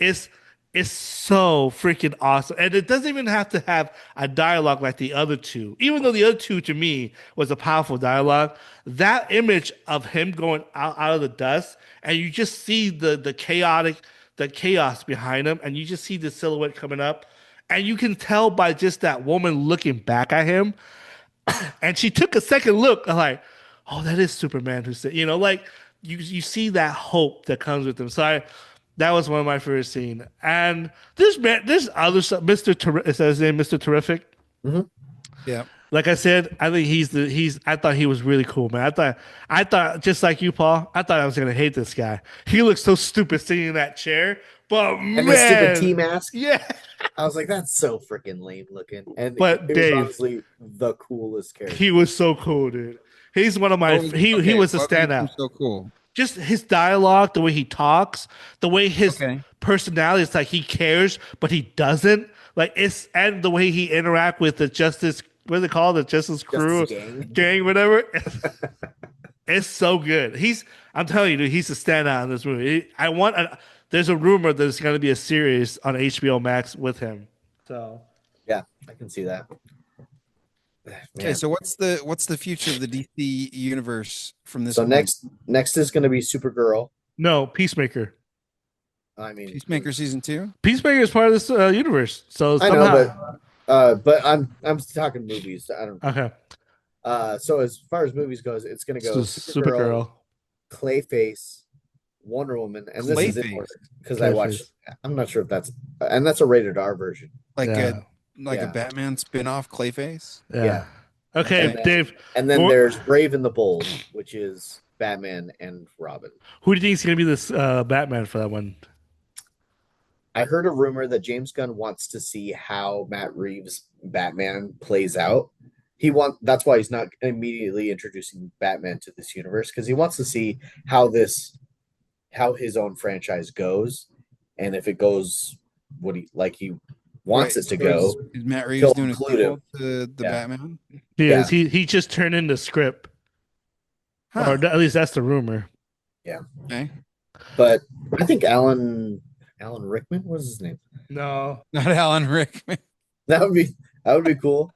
It's so freaking awesome. And it doesn't even have to have a dialogue like the other two. Even though the other two to me was a powerful dialogue, that image of him going out of the dust and you just see the chaos behind him and you just see the silhouette coming up and you can tell by just that woman looking back at him and she took a second look, like, oh, that is Superman who said, like you see that hope that comes with him. That was one of my favorite scenes. And there's other stuff. Is that his name, Mr. Terrific? Mhm. Yeah. Like I said, I think I thought he was really cool, man. I thought just like you, Paul, I thought I was gonna hate this guy. He looked so stupid sitting in that chair, but And his stupid man, tea mask. yeah. I was like, that's so freaking lame looking. And But it was Dave, honestly the coolest he character. was so cool, dude. He's one of my What was he okay? was a What makes him standout. so cool? Just his dialogue, the way he talks, the way his Okay. personality is like he cares, but he doesn't. Like it's and the way he interact with the justice, what is it called? The justice Justice crew, Gang. gang, whatever. It's so good. I'm telling you, dude, he's a standout in this movie. There's a rumor that there's going to be a series on HBO Max with him. So Yeah, I can see that. Okay. Man. So what's the future of the DC universe from this So point? next is gonna be Supergirl. no, Peacemaker. I mean, Peacemaker season two. Peacemaker is part of this universe. So I know, somehow, but I'm talking movies. I don't. okay, So as far as movies goes, it's gonna so go Supergirl, Supergirl, Clayface, Wonder Woman, and this is in order Clayface, because I watched. Clayface. I'm not sure if that's and that's a rated R version. like a Yeah, like a Yeah, Batman spin-off Clayface. yeah. yeah, Okay, and Okay. then Dave, and then who, there's Brave and the Bold, which is Batman and Robin. who do you think is going to be this Batman for that one? I heard a rumor that James Gunn wants to see how Matt Reeves' Batman plays out. That's why he's not immediately introducing Batman to this universe because he wants to see how his own franchise goes and if it goes what he like wants Wait, it to so go, is Matt Reeves he'll doing a include him. sequel to the Yeah, Batman? He is. yeah, He just turned in the script, or Huh. at least that's the rumor. yeah. Okay. But I think Alan Rickman, what was his name? No, Not Alan Rickman. That would be that would be cool.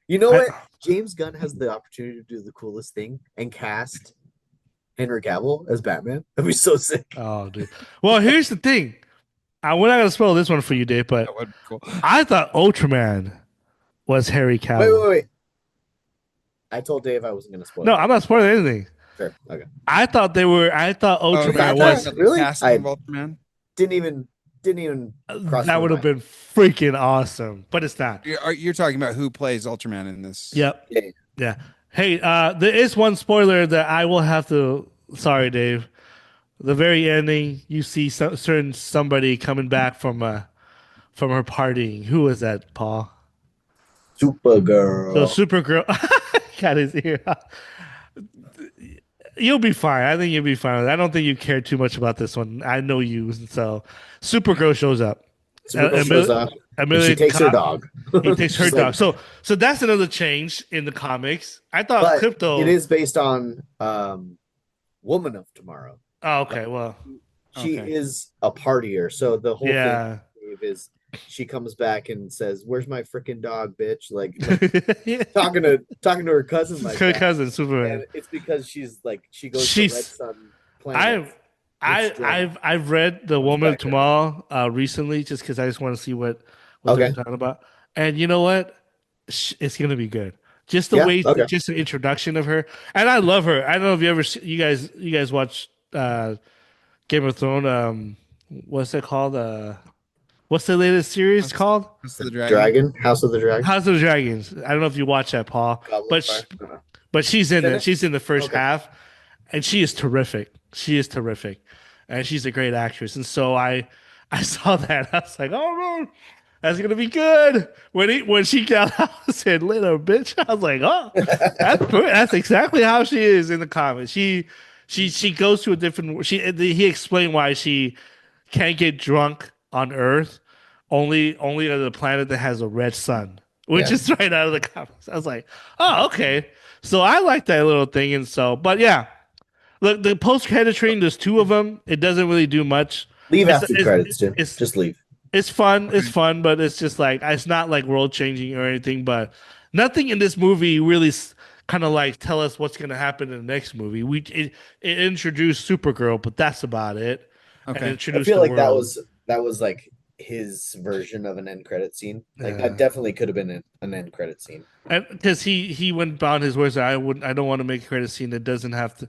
You know I. what? James Gunn has the opportunity to do the coolest thing and cast Henry Cavill as Batman. That'd be so sick. Oh, dude. Well, here's the thing. We're not gonna spoil this one for you, Dave, That but would be cool. I thought Ultraman was Harry Wait, Cavill. wait, wait. I told Dave I wasn't going to No, spoil it. I'm not spoiling anything. Sure. Okay. I thought they were. I thought Oh, You you're Ultraman thought talking that? was. about the Really? casting of I Ultraman? didn't even didn't even cross That my would have mind. been freaking awesome, but it's not. You're talking about who plays Ultraman in this? Yep. Yeah. Yeah. Hey, there is one spoiler that I will have to. Sorry, Dave. The very ending, you see certain somebody coming back from her partying. Who was that, Paul? So Supergirl. Supergirl got his ear. You'll be fine. I think you'll be fine. I don't think you care too much about this one. I know you. So Supergirl shows up. Supergirl shows up and she Amelia takes her Cop, dog. he takes her She's like, dog. So that's another change in the comics. I thought but it Crypto. is based on Woman of Tomorrow. Oh, Like, okay. Well, she Okay. is a partier. So the whole thing yeah. is she comes back and says, "Where's my freaking dog, bitch?" Like talking to her cousin like Her that. cousin Superman. And it's because she's like she goes to Red She's Sun planet I've with I Strong, I've read The comes Woman of back to her. Tomorrow recently just because I just want to see what they're Okay. talking about. And you know what? It's gonna be good. Just the Yeah. way, Okay. just the introduction of her, and I love her. I don't know if you ever you guys watch Game of Thrones. What's it called? What's the latest series House, called? House of the Dragon. Dragon, House of the Dragon, House of the Dragons. I don't know if you watch that, Paul, Goblet of but Fire. No, no. but she's She's in in it. it. She's in the first Okay. half, and she is terrific. She is terrific, and she's a great actress. And so I saw that. I was like, oh no, that's gonna be good. When she got out and said "little bitch," I was like, oh, that's exactly how she is in the comics. She goes to a different. He explained why she can't get drunk on Earth, only on the planet that has a red sun, which Yeah. is right out of the comics. I was like, oh, okay. So I like that little thing, and so, but yeah, look, the post credit train. There's two of them. It doesn't really do much. Leave It's after the it's credits, Jim. it's Just leave. it's fun. It's Okay. fun, but it's just like it's not like world changing or anything. But nothing in this movie really kind of like tell us what's going to happen in the next movie. It introduced Supergirl, but that's about it, and Okay. I introduced feel the like that world. was that was like his version of an end credit scene. Like that Yeah. definitely could have been an end credit scene. And because he went on his words, I don't want to make a credit scene that doesn't have to.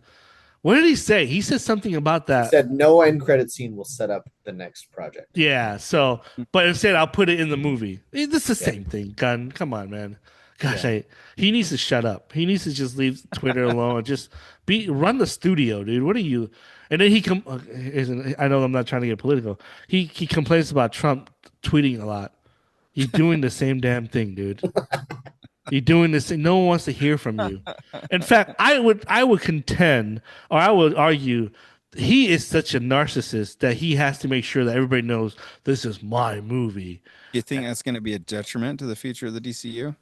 What did he say? He said something about He that. said no end credit scene will set up the next project. Yeah. So, but instead, I'll put it in the movie. It's the Yeah. same thing. Gun. Come on, man. Gosh, Yeah. he needs to shut up. He needs to just leave Twitter alone and just run the studio, dude. What are you? And then I know I'm not trying to get political. He complains about Trump tweeting a lot. You're doing the same damn thing, dude. You're doing this thing. No one wants to hear from you. In fact, I would contend, or I would argue, he is such a narcissist that he has to make sure that everybody knows this is my movie. You think that's going to be a detriment to the future of the DCU?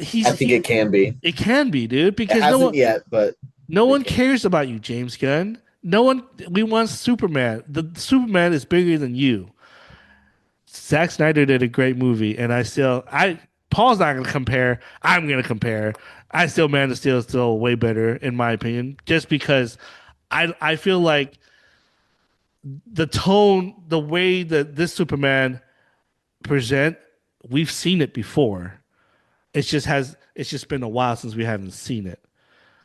He's I think he. it can be. It can be, dude, It because hasn't yet, but no it one can. cares about you, James Gunn. No one. We want Superman. The Superman is bigger than you. Zack Snyder did a great movie, and I Paul's not gonna compare. I'm gonna compare. I still Man of Steel is still way better in my opinion, just because I feel like the tone, the way that this Superman present, we've seen it before. It's just been a while since we haven't seen it.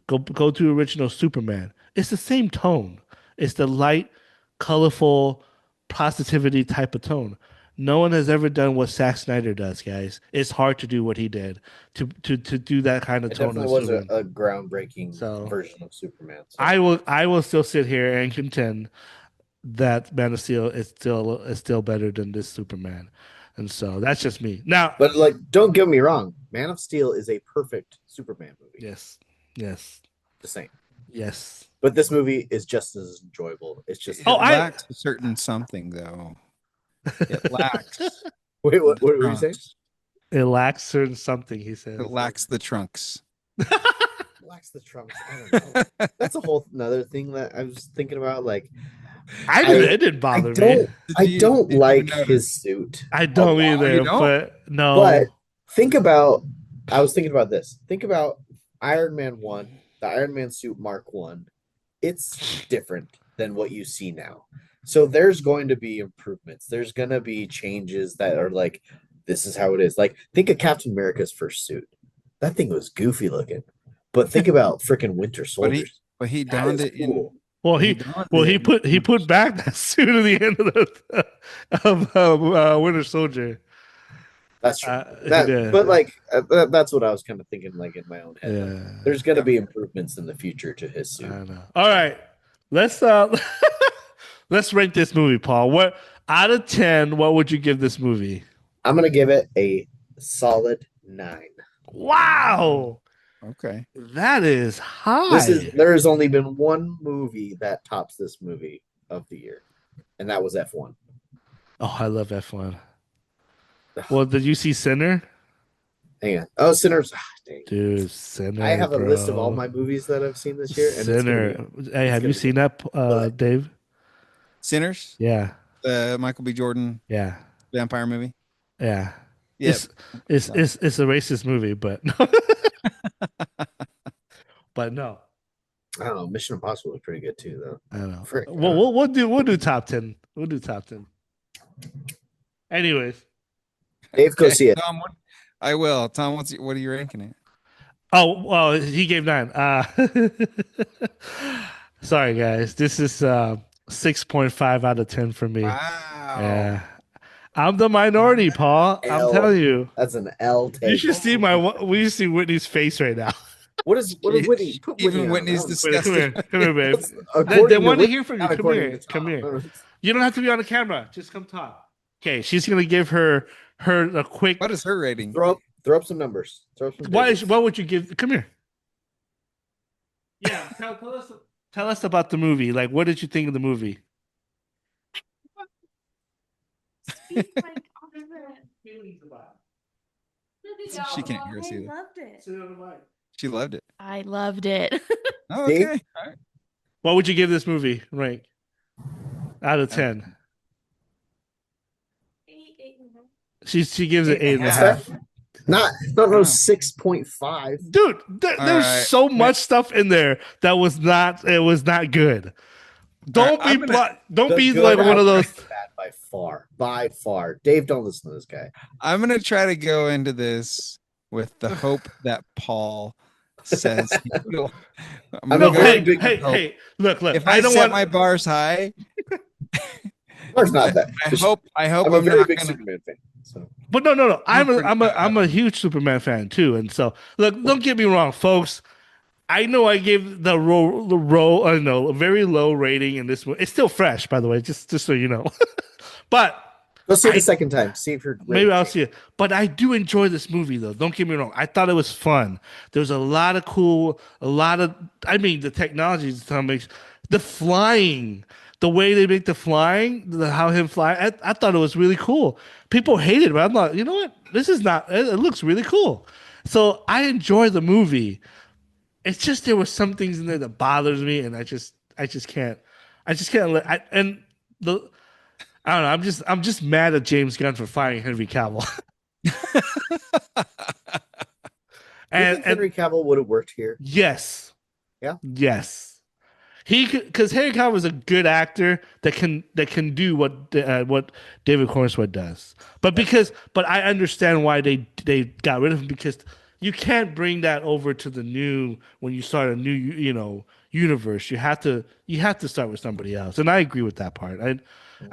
Go to original Superman. It's the same tone. It's the light, colorful, positivity type of tone. No one has ever done what Zack Snyder does, guys. It's hard to do what he did to do that kind of It tone on definitely was Superman. a groundbreaking So version of Superman. So, I will still sit here and contend that Man of Steel is still better than this Superman. And so that's just me. Now, but like, don't get me wrong, Man of Steel is a perfect Superman movie. yes, yes, Just saying. yes. But this movie is just as enjoyable. It's just Oh, It as I lacks a certain something, though. It lacks. Wait, The what were you saying? trunks. It lacks certain something, he It says. lacks the trunks. Relax the trunks. I don't know. That's a whole another thing that I was thinking about. Like, I didn't. I It didn't I bother me. don't I don't Did you even like his notice? suit I a don't lot. Oh, you either. don't? But But no. think about I was thinking about this. Think about Iron Man 1, the Iron Man suit Mark 1. It's different than what you see now. So there's going to be improvements. There's going to be changes that are like this is how it is. Like think of Captain America's first suit. That thing was goofy looking. But think about freaking Winter But he Soldiers. but he That donned is it in cool. Well, he he donned well it he in put back that suit at the end of the Winter Soldier. That's true. He That, did. but like that's what I was kind of thinking, like in my own head. Like, Yeah, there's going to be okay. improvements in the future to his I suit. don't know. All right, let's let's rank this movie, Paul. What out of 10? What would you give this movie? I'm going to give it a solid 9. Mm, Wow, okay. that is This is high. there has only been one movie that tops this movie of the year, and that was F1. Oh, I love F1. Well, did you see Sinner? Hang on. Oh, Sinners. Ah, dang. Dude, I Sinner, have a list of all bro. my movies that I've seen this year, and Sinner. Hey, it's have you gonna be good. seen that, But Dave? Sinners, Yeah, the Michael B. Jordan yeah, vampire movie. yeah. Yep. It's it's a racist movie, but but no, I don't know. Mission Impossible was pretty good too, though. I don't know. Frick, I Well, don't know. we'll do top 10. We'll do top 10. Anyways, Dave, go Okay, see it. Tom. I will. Tom, what are you ranking it? oh well, he gave 9. Sorry guys, this is 6.5 out of 10 for me. Wow. Yeah, I'm the minority, Paul. I'm L. telling you. That's an L You take. should see we should see Whitney's face right now. What is Whitney? Put Whitney Even on. Whitney's Come disgusted. here, come here, babe. That's They according to want to Whitney, hear from you. not Come according to here, come Tom. here. You don't have to be on the camera. Just come talk. Okay, she's gonna give her a quick. What is her rating? Throw up some numbers. Throw up some Why is digits. what would you give? Come here. Yeah, tell us about the movie. Like, what did you think of the movie? Speak like feelings about She can't hear us I either. loved it. Sit on the mic. She loved it. I loved it. Oh, Dave, okay. All right. What would you give this movie rank out of Uh, 10? Eight and a half. She gives it Eight and a eight and a what's half. that? half. Not no Wow. 6.5. Dude, All there's right. so much stuff in there that was not good. All right. Don't The be like good one of outweighs those. the bad by far. By far. Dave, don't listen to this guy. I'm gonna try to go into this with the hope that Paul says he will. I'm I'm gonna a No, go very hey, in big with hey, hope. hey, look, If I I don't set want my bars high, Mark's not that. I hope I'm a I'm very not big gonna. Superman fan. So but no. I'm I'm a pretty I'm a I'm a huge Superman fan too. And so look, don't get me wrong, folks. I know I gave the roll, a very low rating in this one. It's still fresh, by the way, just so you know. But go see it a I second time. See if your maybe rating I'll changes. see it. But I do enjoy this movie, though. Don't get me wrong. I thought it was fun. There's a lot of cool, I mean, the technology that makes the flying, the way they make the flying, how him fly. I thought it was really cool. People hate it, but I'm like, you know what? This is not. It looks really cool. So I enjoy the movie. It's just there were some things in there that bothers me, and I just can't let. And the I don't know. I'm just mad at James Gunn for firing Henry Cavill. Do you and think and Henry Cavill would have worked here? yes, Yeah. yes, he could because Henry Cavill is a good actor that can do what David Cornswet does. But I understand why they got rid of him because you can't bring that over to the new when you start a new universe. You have to start with somebody else, and I agree with that part.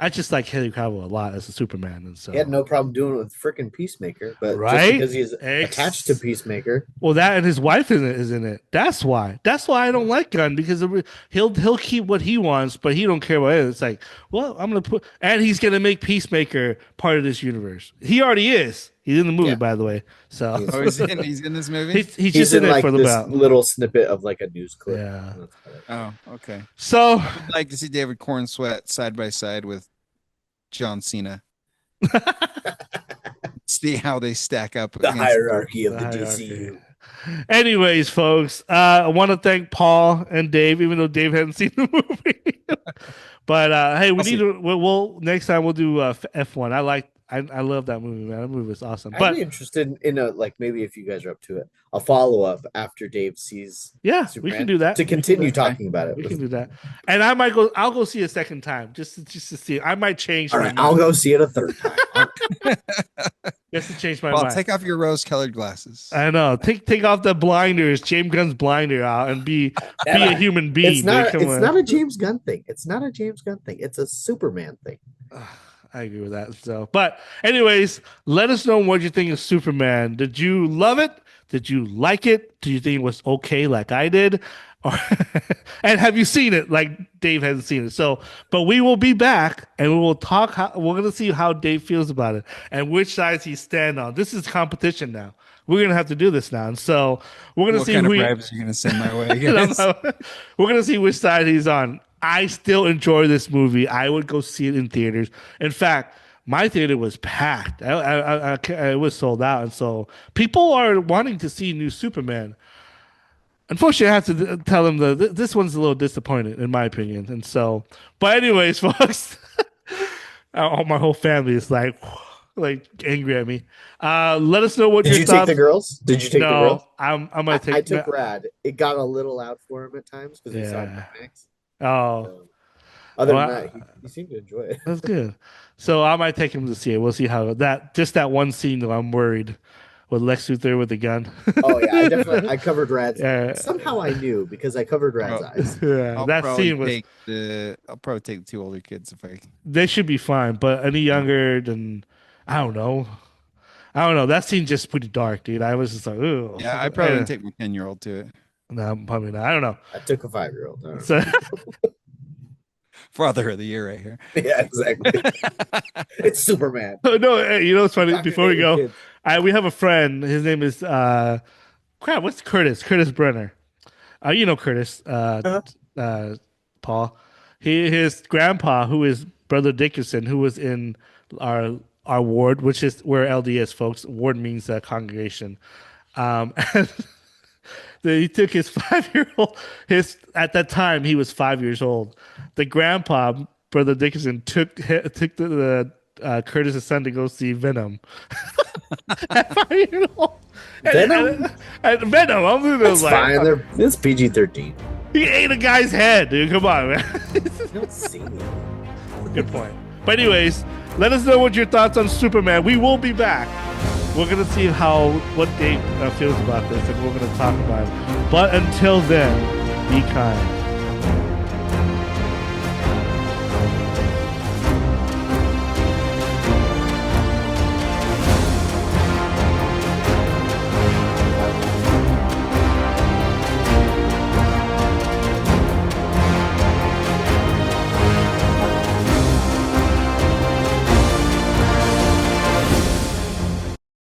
I just like Henry Cavill a lot as a Superman, and He had so no problem doing it with freaking Peacemaker, but just right. because he's attached to Peacemaker, Well, that and his wife is in it. That's why. That's why I don't like Gunn because he'll keep what he wants, but he don't care about it. It's like, well, I'm gonna put, and he's gonna make Peacemaker part of this universe. He already is. He's in the movie, yeah, by the way. So he's Oh, he's in this movie. he's he's just in in it like for the this bout. little snippet of like a news clip. Yeah. That's about it. Oh, okay. So I would like to see David Corn sweat side by side with John Cena. see how they stack up The against hierarchy of The the hierarchy. DCU. Anyways, folks, I want to thank Paul and Dave, even though Dave hadn't seen the movie. But hey, we I'll need see. to. We'll next time we'll do F1. I love that movie, man. That movie was awesome. I'd But be interested in a like maybe if you guys are up to it, a follow up after Dave sees yeah, we can Superman do that. to We can do continue that. talking about it. We can do that. And I might go. I'll go see a second time just to see. I might change All my right, mind. I'll go see it a third time. All right. Just to change my Well, mind. take off your rose-colored glasses. I know. Take off the blinders, James Gunn's blinder out, and be a human being. It's not. dude. Come It's on. not a James Gunn thing. It's not a James Gunn thing. It's a Superman thing. I agree with that. So, but anyways, let us know what you think of Superman. Did you love it? Did you like it? Do you think it was okay, like I did? Or and have you seen it? Like Dave hasn't seen it. So, but we will be back and we will talk. We're gonna see how Dave feels about it and which sides he stand on. This is competition now. We're gonna have to do this now, and so we're gonna What see kind of who. bribes are you going to send my way, I don't guys? know. We're gonna see which side he's on. I still enjoy this movie. I would go see it in theaters. In fact, my theater was packed. It was sold out, and so people are wanting to see new Superman. Unfortunately, I have to tell them that this one's a little disappointed, in my opinion. And so, but anyways, folks, my whole family is like angry at me. Let us know what Did your you take thoughts. the girls? Did you take the girls? No, I'm gonna I take. took Rad. It got a little loud for him at times because he saw Yeah. Max. Oh, So, other well, than that, he seemed to enjoy it. that's good. So I might take him to see it. We'll see how that one scene though. I'm worried with Lex Luthor with the gun. Oh yeah, I covered Rad's. Yeah. Somehow I knew because I covered Rad's Oh. eyes. Yeah, that scene was. I'll probably take the two older kids if I. They should be fine, but any younger than I don't know. I don't know. That scene just pretty dark, dude. I was just like, ooh. Yeah, I probably wouldn't take my 10-year-old to it. No, probably not. I don't know. I took a 5-year-old. I don't So, Father of the year right here. know. Yeah, exactly. It's Superman. no, hey, you know what's funny? Before we go, Kids. we have a friend. His name is crap. What's Curtis? Curtis Brenner. You know Curtis. Paul. His grandpa, who is Brother Dickerson, who was in our ward, which is where LDS folks. Ward means congregation. And he took his 5-year-old. At that time he was 5 years old. The grandpa, Brother Dickerson, took the Curtis's son to go see Venom. At 5 years old. Venom? And Venom. I'm That's like, fine. It's PG-13. he ate a guy's head, dude. Come on, man. You don't see it. Good point. But anyways, let us know what your thoughts on Superman. We will be back. We're gonna see what Dave feels about this, and we're gonna talk about it. But until then, be kind.